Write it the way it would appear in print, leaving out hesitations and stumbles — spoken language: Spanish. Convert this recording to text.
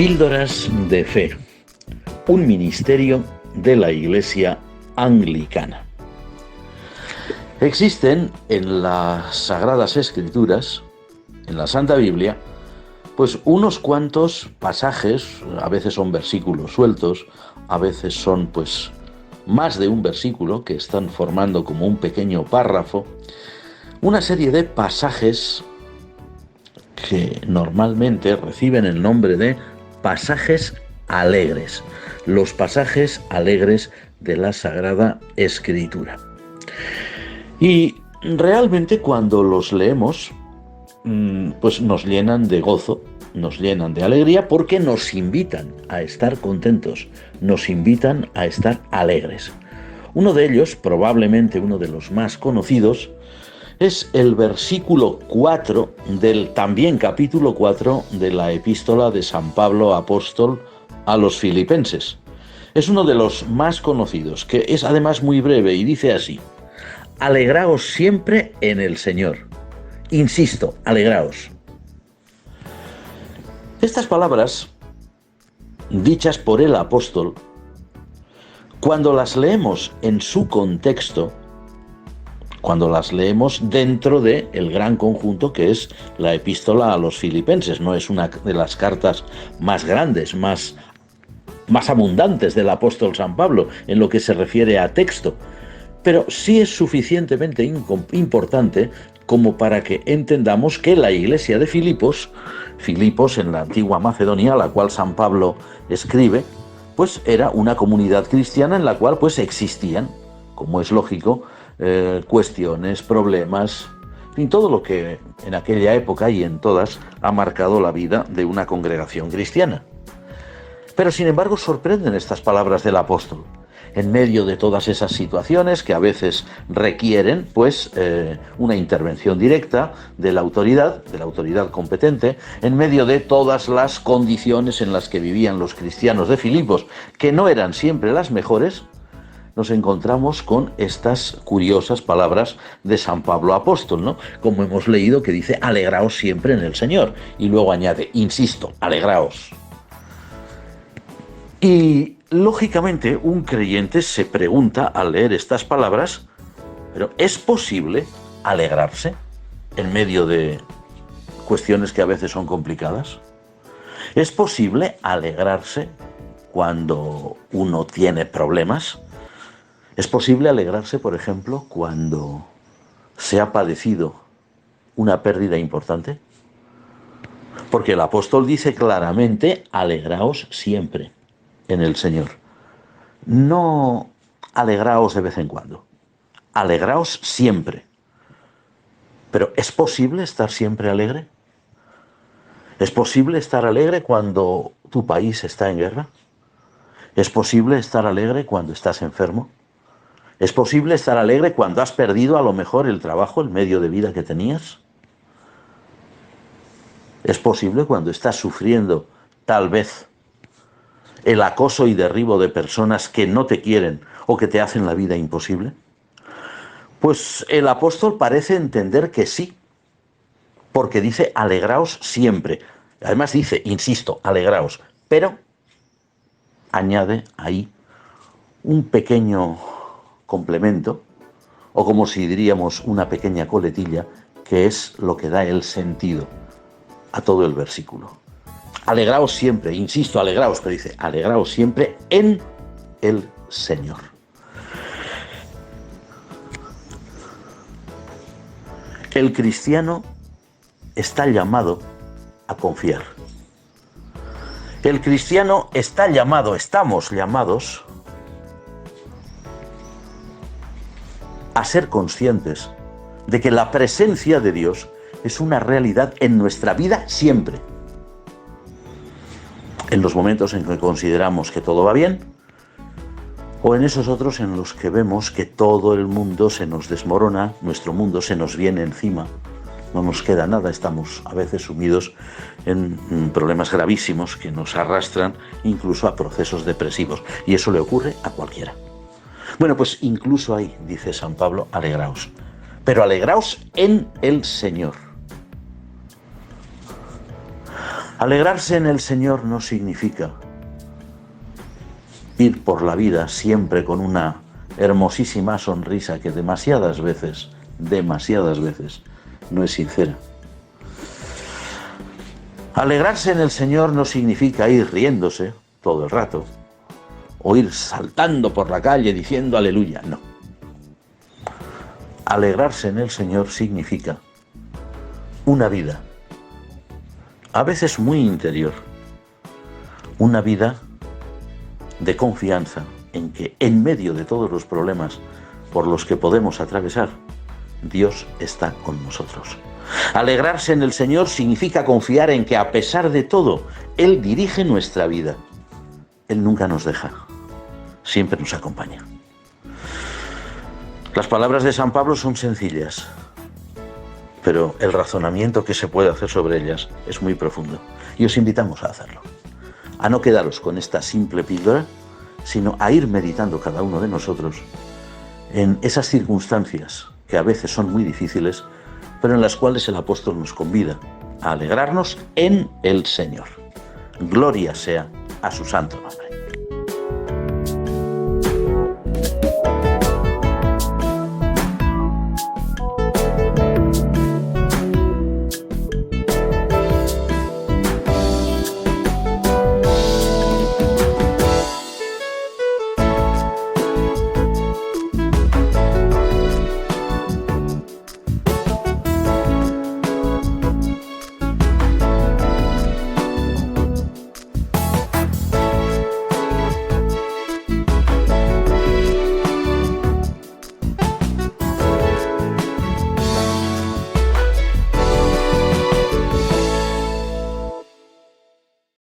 Píldoras de Fe, un ministerio de la Iglesia Anglicana. Existen en las Sagradas Escrituras, en la Santa Biblia, pues unos cuantos pasajes, a veces son versículos sueltos, a veces son pues más de un versículo que están formando como un pequeño párrafo, una serie de pasajes que normalmente reciben el nombre de pasajes alegres, los pasajes alegres de la Sagrada Escritura. Y realmente cuando los leemos, pues nos llenan de gozo, nos llenan de alegría, porque nos invitan a estar contentos, nos invitan a estar alegres. Uno de ellos, probablemente uno de los más conocidos, es el versículo 4 del también capítulo 4 de la epístola de San Pablo apóstol a los Filipenses. Es uno de los más conocidos, que es además muy breve y dice así: alegraos siempre en el Señor. Insisto, alegraos. Estas palabras, dichas por el apóstol, cuando las leemos en su contexto, cuando las leemos dentro del gran conjunto que es la epístola a los Filipenses, no es una de las cartas más grandes, más abundantes del apóstol San Pablo en lo que se refiere a texto, pero sí es suficientemente importante como para que entendamos que la iglesia de Filipos en la antigua Macedonia, a la cual San Pablo escribe, pues era una comunidad cristiana en la cual pues existían, como es lógico, cuestiones, problemas, en fin, todo lo que en aquella época y en todas ha marcado la vida de una congregación cristiana. Pero sin embargo sorprenden estas palabras del apóstol, en medio de todas esas situaciones que a veces requieren pues una intervención directa de la autoridad competente, en medio de todas las condiciones en las que vivían los cristianos de Filipos, que no eran siempre las mejores. Nos encontramos con estas curiosas palabras de San Pablo apóstol, ¿no? Como hemos leído, que dice, alegraos siempre en el Señor. Y luego añade, insisto, alegraos. Y lógicamente un creyente se pregunta al leer estas palabras, ¿pero es posible alegrarse en medio de cuestiones que a veces son complicadas? ¿Es posible alegrarse cuando uno tiene problemas? ¿Es posible alegrarse, por ejemplo, cuando se ha padecido una pérdida importante? Porque el apóstol dice claramente, alegraos siempre en el Señor. No alegraos de vez en cuando, alegraos siempre. Pero ¿es posible estar siempre alegre? ¿Es posible estar alegre cuando tu país está en guerra? ¿Es posible estar alegre cuando estás enfermo? ¿Es posible estar alegre cuando has perdido a lo mejor el trabajo, el medio de vida que tenías? ¿Es posible cuando estás sufriendo, tal vez, el acoso y derribo de personas que no te quieren o que te hacen la vida imposible? Pues el apóstol parece entender que sí, porque dice, alegraos siempre. Además dice, insisto, alegraos, pero añade ahí un pequeño complemento, o como si diríamos una pequeña coletilla, que es lo que da el sentido a todo el versículo. Alegraos siempre, insisto, alegraos, pero dice, alegraos siempre en el Señor. El cristiano está llamado a confiar. El cristiano estamos llamados a ser conscientes de que la presencia de Dios es una realidad en nuestra vida siempre. En los momentos en que consideramos que todo va bien, o en esos otros en los que vemos que todo el mundo se nos desmorona, nuestro mundo se nos viene encima, no nos queda nada, estamos a veces sumidos en problemas gravísimos que nos arrastran incluso a procesos depresivos, y eso le ocurre a cualquiera. Bueno, pues incluso ahí, dice San Pablo, alegraos. Pero alegraos en el Señor. Alegrarse en el Señor no significa ir por la vida siempre con una hermosísima sonrisa que demasiadas veces no es sincera. Alegrarse en el Señor no significa ir riéndose todo el rato o ir saltando por la calle diciendo aleluya, no. Alegrarse en el Señor significa una vida, a veces muy interior, una vida de confianza en que en medio de todos los problemas por los que podemos atravesar, Dios está con nosotros. Alegrarse en el Señor significa confiar en que a pesar de todo, Él dirige nuestra vida. Él nunca nos deja, siempre nos acompaña. Las palabras de San Pablo son sencillas, pero el razonamiento que se puede hacer sobre ellas es muy profundo. Y os invitamos a hacerlo. A no quedaros con esta simple píldora, sino a ir meditando cada uno de nosotros en esas circunstancias que a veces son muy difíciles, pero en las cuales el apóstol nos convida a alegrarnos en el Señor. Gloria sea a su santo nombre.